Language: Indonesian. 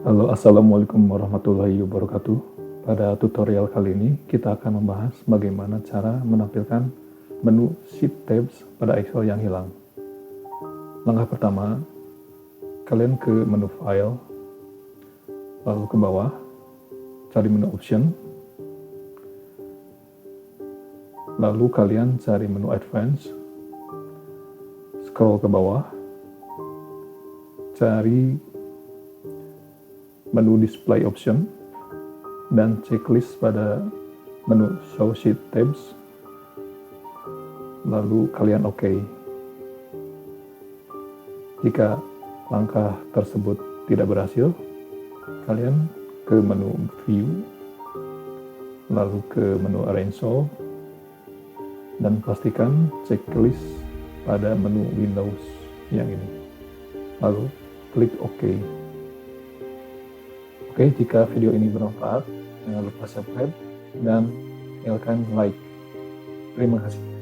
Halo, Assalamualaikum warahmatullahi wabarakatuh. Pada tutorial kali ini, kita akan membahas bagaimana cara menampilkan menu Sheet Tabs pada Excel yang hilang. Langkah pertama, kalian ke menu File, lalu ke bawah, cari menu Option, lalu kalian cari menu Advance, scroll ke bawah, cari menu Display Option, dan checklist pada menu Show Sheet Tabs, lalu kalian OK. Jika langkah tersebut tidak berhasil, kalian ke menu View, lalu ke menu Arrange All, dan pastikan checklist pada menu Windows yang ini. Lalu klik OK. Oke, jika video ini bermanfaat, jangan lupa subscribe dan nyalakan like. Terima kasih.